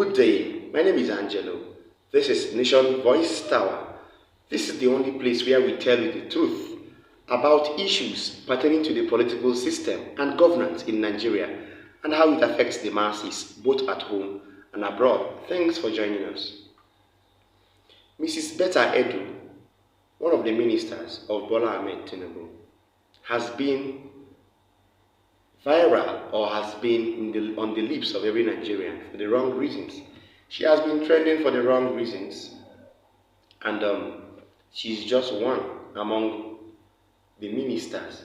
Good day, my name is Angelo. This is Nation Voice Tower. This is the only place where we tell you the truth about issues pertaining to the political system and governance in Nigeria and how it affects the masses both at home and abroad. Thanks for joining us. Mrs. Betta Edu, one of the ministers of Bola Ahmed Tinubu, has been viral or has been on the lips of every Nigerian for the wrong reasons. She has been trending for the wrong reasons, and she's just one among the ministers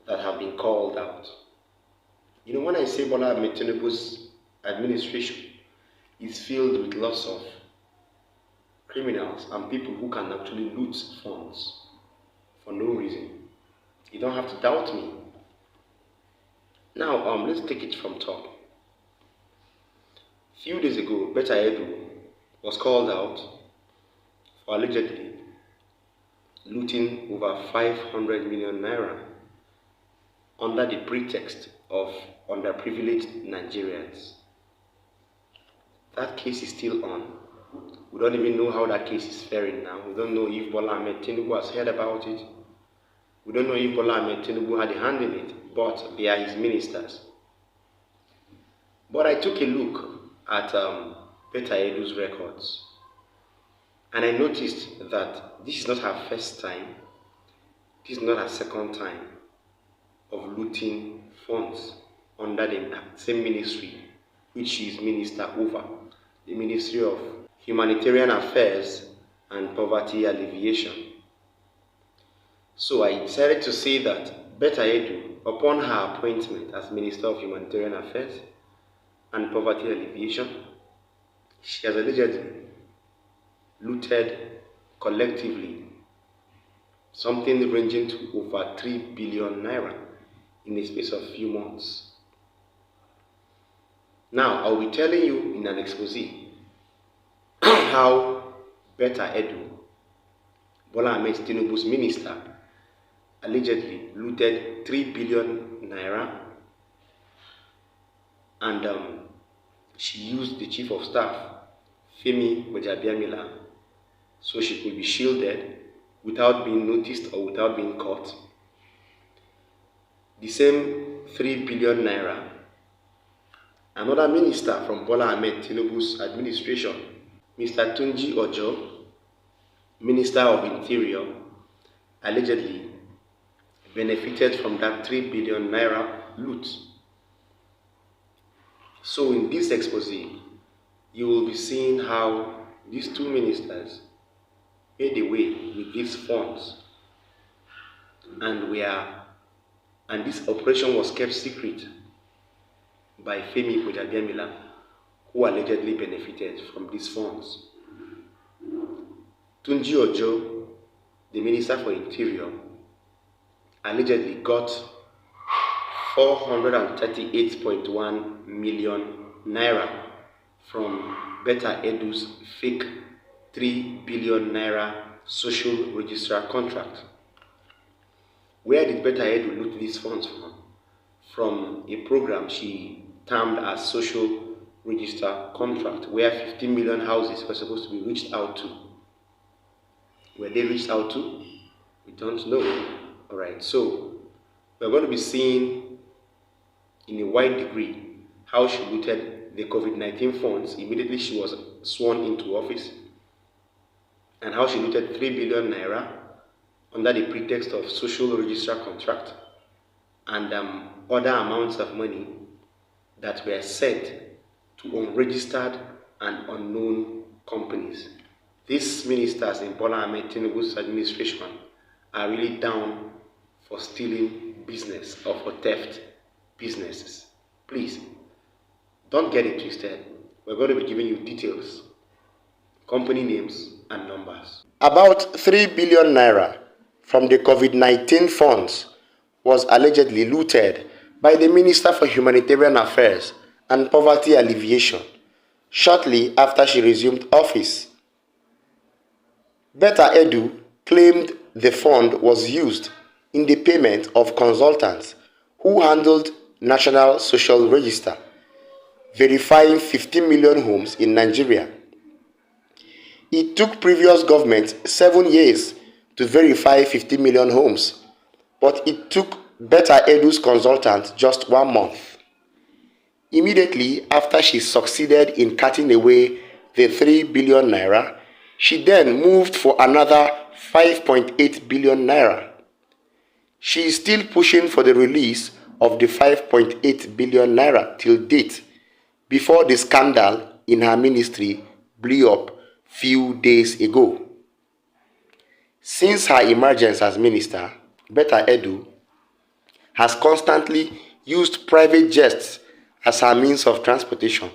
that have been called out. You know, when I say Bola Ahmed Tinubu's administration is filled with lots of criminals and people who can actually loot funds for no reason, you don't have to doubt me. Now, let's take it from top. A few days ago, Betta Edu was called out for allegedly looting over 500 million naira under the pretext of underprivileged Nigerians. That case is still on. We don't even know how that case is faring now. We don't know if Bola Ahmed Tinubu has heard about it. We don't know if Bola Ahmed Tinubu had a hand in it, but they are his ministers. But I took a look at Betta Edu's records, and I noticed that this is not her first time, this is not her second time of looting funds under the same ministry which she is minister over, the Ministry of Humanitarian Affairs and Poverty Alleviation. So I decided to say that Betta Edu, upon her appointment as Minister of Humanitarian Affairs and Poverty Alleviation, she has allegedly looted collectively something ranging to over 3 billion naira in the space of few months. Now, I'll be telling you in an expose how Betta Edu, Bola Ahmed Tinubu's minister, allegedly looted 3 billion naira, and she used the chief of staff, Femi Gbajabiamila, so she could be shielded without being noticed or without being caught. The same 3 billion naira, another minister from Bola Ahmed Tinubu's administration, Mr. Tunji Ojo, Minister of Interior, allegedly benefited from that 3 billion naira loot. So in this expose, you will be seeing how these two ministers made away with these funds, and this operation was kept secret by Femi Gbajabiamila, who allegedly benefited from these funds. Tunji Ojo, the Minister for Interior, allegedly got 438.1 million naira from Betta Edu's fake 3 billion naira social registrar contract. Where did Betta Edu loot these funds from? From a program she termed as social register contract, where 15 million houses were supposed to be reached out to. Were they reached out to? We don't know. Alright, so we're going to be seeing in a wide degree how she looted the COVID-19 funds immediately she was sworn into office, and how she looted 3 billion naira under the pretext of social registrar contract and other amounts of money that were sent to unregistered and unknown companies. These ministers in Bola Ahmed Tinubu's administration are really down for stealing business or for theft businesses. Please, don't get it twisted. We're going to be giving you details, company names and numbers. About 3 billion naira from the COVID-19 funds was allegedly looted by the Minister for Humanitarian Affairs and Poverty Alleviation shortly after she resumed office. Betta Edu claimed the fund was used in the payment of consultants who handled National Social Register verifying 15 million homes in Nigeria. It took previous government 7 years to verify 50 million homes, but it took Betta Edu's consultant just 1 month. Immediately after she succeeded in cutting away the 3 billion naira, she then moved for another 5.8 billion naira. She is still pushing for the release of the 5.8 billion naira till date, before the scandal in her ministry blew up few days ago. Since her emergence as minister, Betta Edu has constantly used private jets as her means of transportation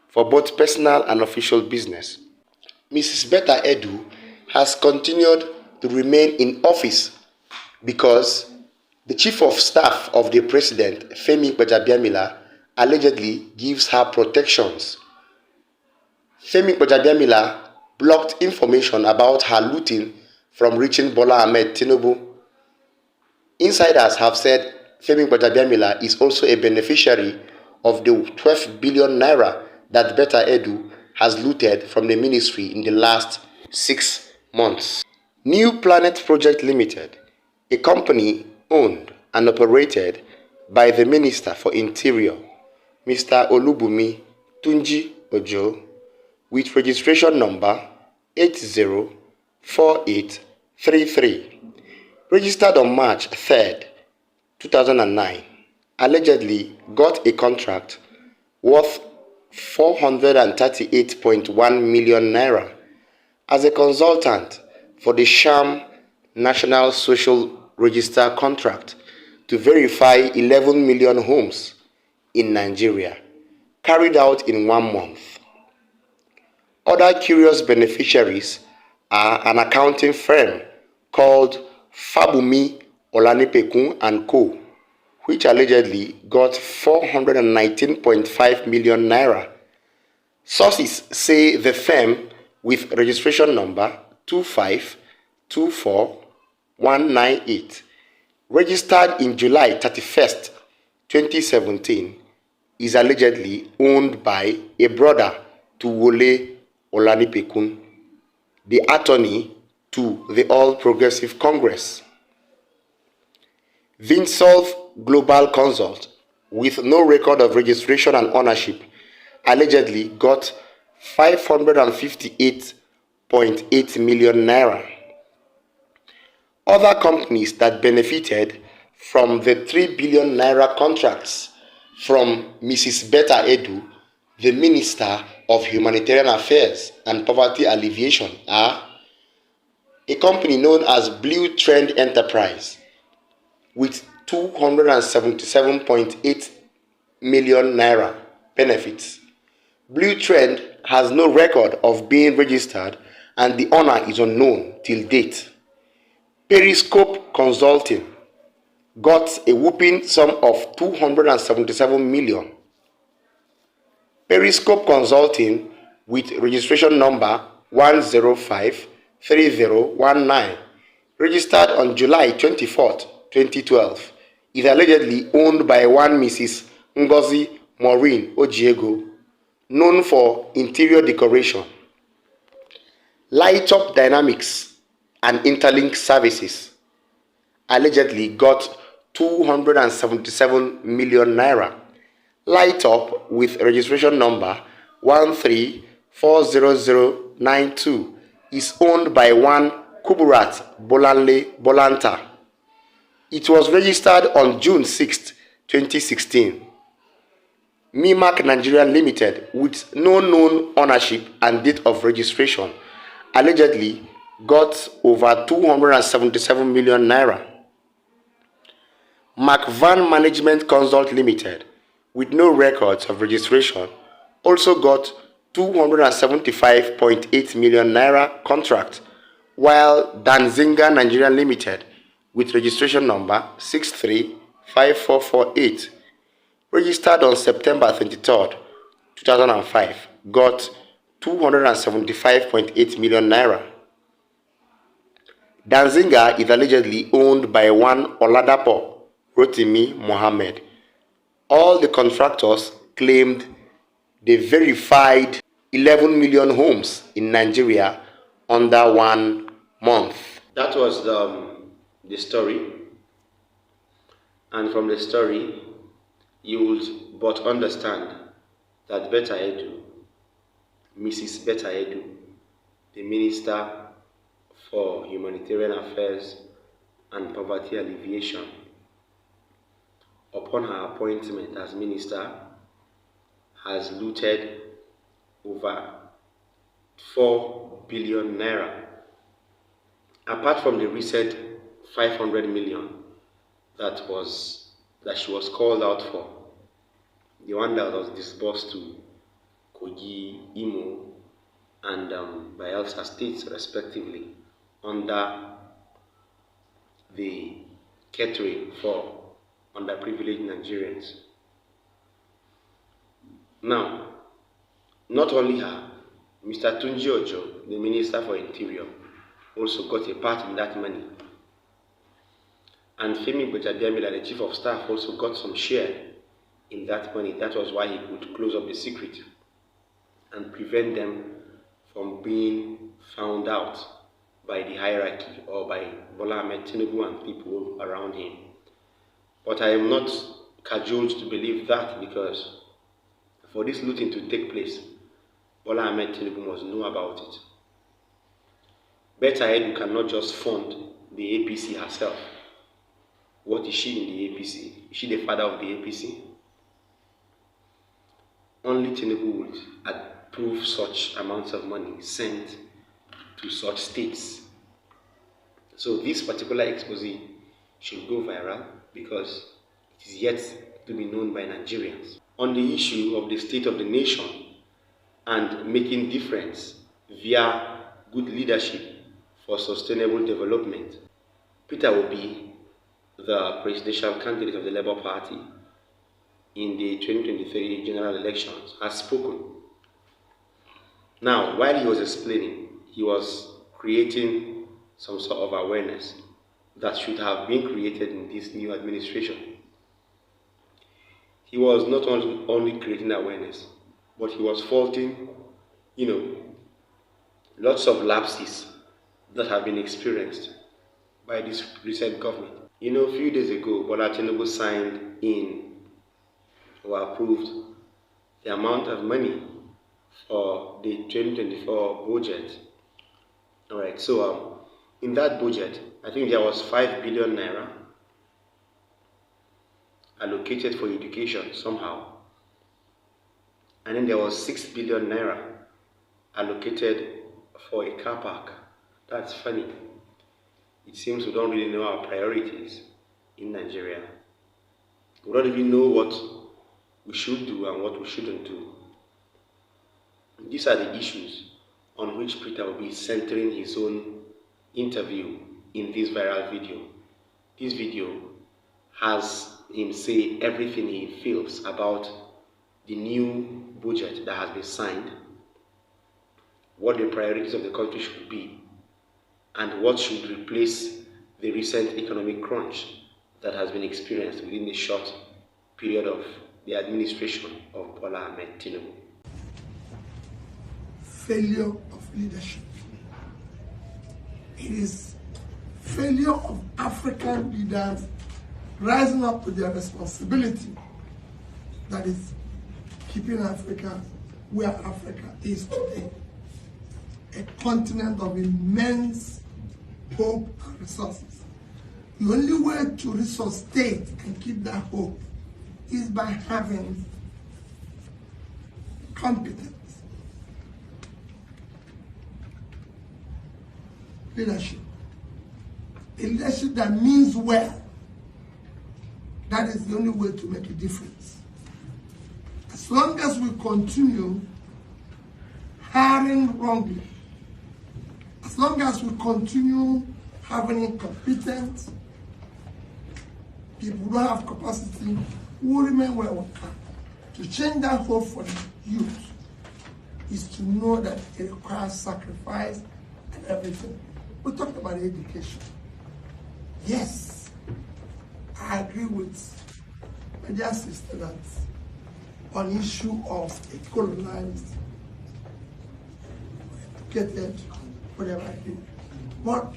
for both personal and official business. Mrs. Betta Edu has continued to remain in office because the chief of staff of the president, Femi Gbajabiamila, allegedly gives her protections. Femi Gbajabiamila blocked information about her looting from reaching Bola Ahmed Tinubu. Insiders have said Femi Gbajabiamila is also a beneficiary of the 12 billion naira that Betta Edu has looted from the ministry in the last 6 months. New Planet Project Limited, a company owned and operated by the Minister for Interior, Mr. Olubumi Tunji Ojo, with registration number 804833, registered on March 3, 2009, allegedly got a contract worth 438.1 million naira as a consultant for the sham National Social Register contract to verify 11 million homes in Nigeria, carried out in 1 month. Other curious beneficiaries are an accounting firm called Fabumi Olanipekun and Co., which allegedly got 419.5 million naira. Sources say the firm, with registration number 2524198, registered in July 31st, 2017, is allegedly owned by a brother to Wole Olanipekun, the attorney to the All Progressive Congress. Vinsolve Global Consult, with no record of registration and ownership, allegedly got 558.8 million naira. Other companies that benefited from the 3 billion naira contracts from Mrs. Betta Edu, the Minister of Humanitarian Affairs and Poverty Alleviation, are a company known as Blue Trend Enterprise, with 277.8 million naira benefits. Blue Trend has no record of being registered and the owner is unknown till date. Periscope Consulting got a whopping sum of 277 million. Periscope Consulting, with registration number 1053019, registered on July 24th, 2012, is allegedly owned by one Mrs. Ngozi Maureen Ojiego, known for interior decoration. Light Up Dynamics and Interlink Services allegedly got 277 million naira. Light Up, with registration number 1340092, is owned by one Kuburat Bolanle Bolanta. It was registered on June 6, 2016. Mimac Nigeria Limited, with no known ownership and date of registration, allegedly got over 277 million naira. McVan Management Consult Limited, with no records of registration, also got 275.8 million naira contract, while Danzinga Nigeria Limited, with registration number 635448, registered on September 23, 2005, got 275.8 million naira. Danzinga is allegedly owned by one Oladapo Rotimi Mohammed. All the contractors claimed they verified 11 million homes in Nigeria under 1 month. That was the story. And from the story, you would but understand that Betta Edu, Mrs. Betta Edu, the Minister for Humanitarian Affairs and Poverty Alleviation, upon her appointment as minister, has looted over 4 billion naira. Apart from the recent 500 million that she was called out for, the one that was disbursed to Kogi, Imo, and Bayelsa states respectively under the catering for underprivileged Nigerians. Now, not only her, Mr. Tunji Ojo, the Minister for Interior, also got a part in that money. And Femi Gbejadiamila, the Chief of Staff, also got some share in that money. That was why he could close up the secret and prevent them from being found out by the hierarchy or by Bola Ahmed Tinubu and people around him. But I am not cajoled to believe that, because for this looting to take place, Bola Ahmed Tinubu must know about it. Betta Edu cannot just fund the APC herself. What is she in the APC? Is she the father of the APC? Only Tinubu would approve such amounts of money sent to such states. So this particular expose should go viral because it is yet to be known by Nigerians. On the issue of the state of the nation and making difference via good leadership for sustainable development, Peter Obi, the presidential candidate of the Labour Party in the 2023 general elections, has spoken. Now, while he was explaining, he was creating some sort of awareness that should have been created in this new administration. He was not only creating awareness, but he was faulting, lots of lapses that have been experienced by this recent government. A few days ago, Bola Tinubu signed in or approved the amount of money for the 2024 budget. Alright, so in that budget, I think there was 5 billion naira allocated for education somehow. And then there was 6 billion naira allocated for a car park. That's funny. It seems we don't really know our priorities in Nigeria. We don't even know what we should do and what we shouldn't do. These are the issues on which Peter will be centering his own interview in this viral video. This video has him say everything he feels about the new budget that has been signed, what the priorities of the country should be, and what should replace the recent economic crunch that has been experienced within the short period of the administration of Bola Ahmed Tinubu. Failure of leadership. It is failure of African leaders rising up to their responsibility that is keeping Africa where Africa is today. A continent of immense hope and resources. The only way to resuscitate and keep that hope is by having competent leadership. A leadership that means well. That is the only way to make a difference. As long as we continue hiring wrongly, as long as we continue having incompetent people who don't have capacity, we will remain where we are. To change that hope for the youth is to know that it requires sacrifice and everything. We talked about education. Yes, I agree with my dear sister that on issue of a colonized, educated, whatever it is. But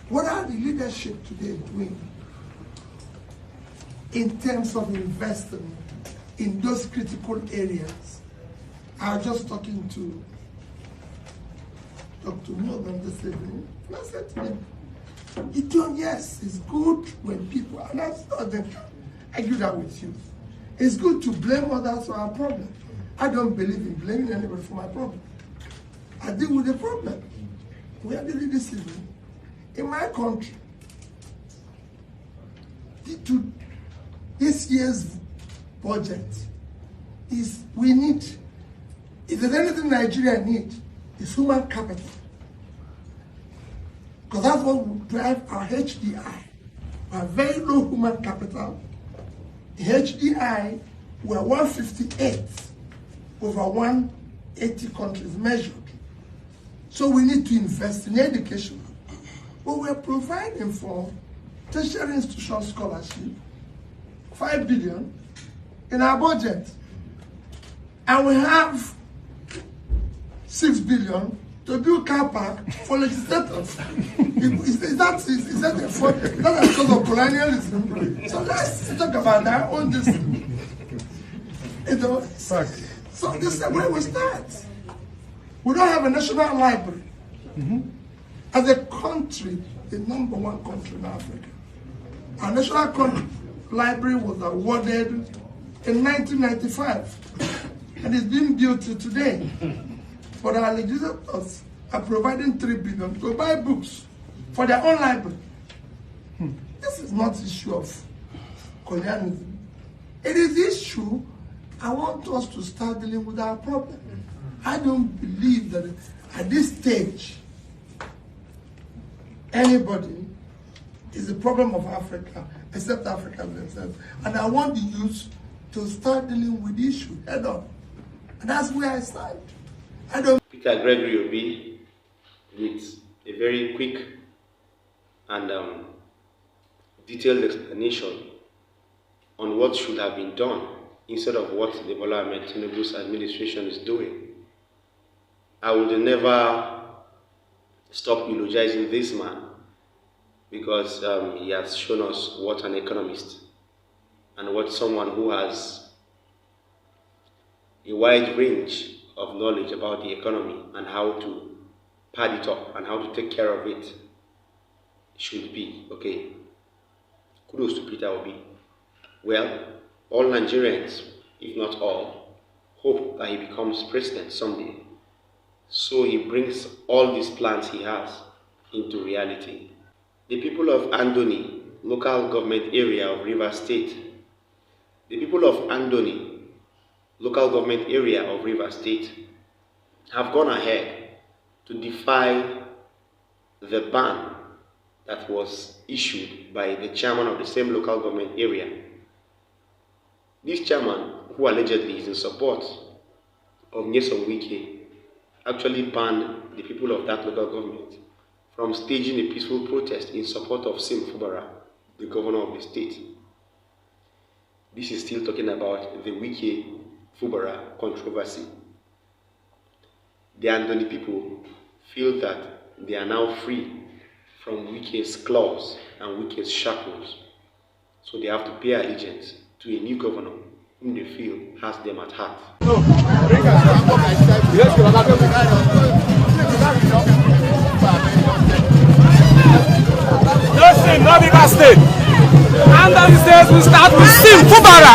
what are the leadership today doing in terms of investing in those critical areas? I was just talking to Dr. Morgan this evening, and I said to him, yes, it's good when people, and I argue that with you. It's good to blame others for our problem. I don't believe in blaming anybody for my problem. I deal with the problem. We are dealing this evening. In my country, this year's budget is, we need, if there's anything Nigeria needs, it's human capital. Because that's what will drive our HDI. We have very low human capital. The HDI, we're 158 over 180 countries measured. So we need to invest in education. But we're providing for tertiary institution scholarship, 5 billion in our budget. And we have 6 billion to build car park for legislators. Is that a fault? That's because of colonialism. So let's talk about that on this. So this is where we start. We don't have a national library. As a country, the #1 country in Africa, our national library was awarded in 1995, and it's being built to today. But our legislators are providing 3 billion to buy books for their own library. This is not issue of colonialism. It is issue I want us to start dealing with our problem. I don't believe that at this stage, anybody is the problem of Africa, except Africans themselves. And I want the youth to start dealing with the issue head on. And that's where I stand. Peter Gregory Obi, with a very quick and detailed explanation on what should have been done instead of what the Bola Ahmed Tinubu's administration is doing. I would never stop eulogizing this man because he has shown us what an economist and what someone who has a wide range of knowledge about the economy and how to pad it up and how to take care of it should be. Okay, kudos to Peter Obi. Well, all Nigerians, if not all, hope that he becomes president someday, so he brings all these plans he has into reality. The people of Andoni, local government area of Rivers State, the people of Andoni, local government area of Rivers State, have gone ahead to defy the ban that was issued by the chairman of the same local government area. This chairman, who allegedly is in support of Nyesom Wike, actually banned the people of that local government from staging a peaceful protest in support of Sim Fubara, the governor of the state. This is still talking about the Wike-Fubara controversy. The Andoni people feel that they are now free from Wike's claws and Wike's shackles, so they have to pay allegiance to a new governor whom they feel has them at heart. No sin, no bigger state. Andoni says we start with Sim Fubara.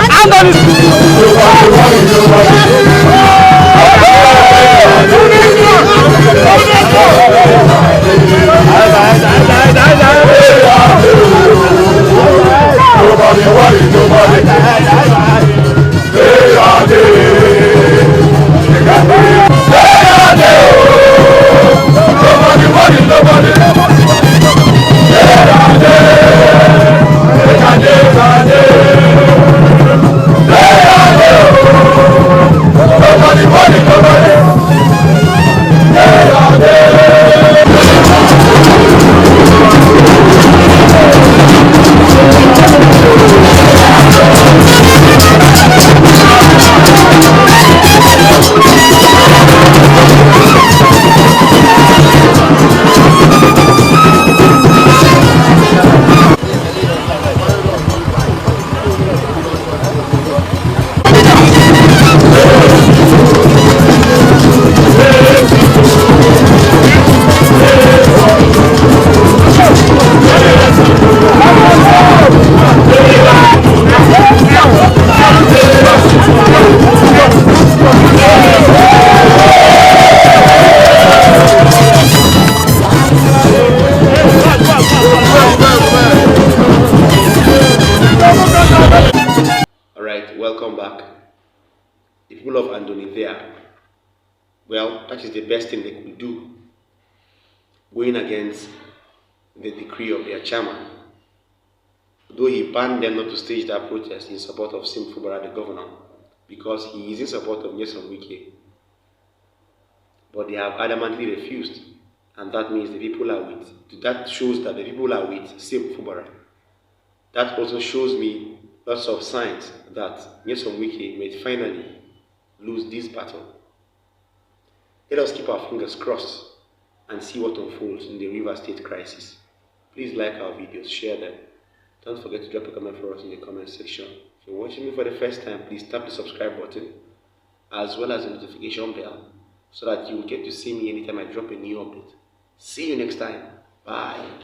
well, that is the best thing they could do, going against the decree of their chairman. Though he banned them not to stage that protest in support of Sim Fubara, the governor, because he is in support of Nyesom Wike. But they have adamantly refused, and that means the people are with. That shows that the people are with Sim Fubara. That also shows me lots of signs that Nyesom Wike may finally lose this battle. Let us keep our fingers crossed and see what unfolds in the River State crisis. Please like our videos, share them. Don't forget to drop a comment for us in the comment section. If you're watching me for the first time, please tap the subscribe button as well as the notification bell so that you will get to see me anytime I drop a new update. See you next time. Bye.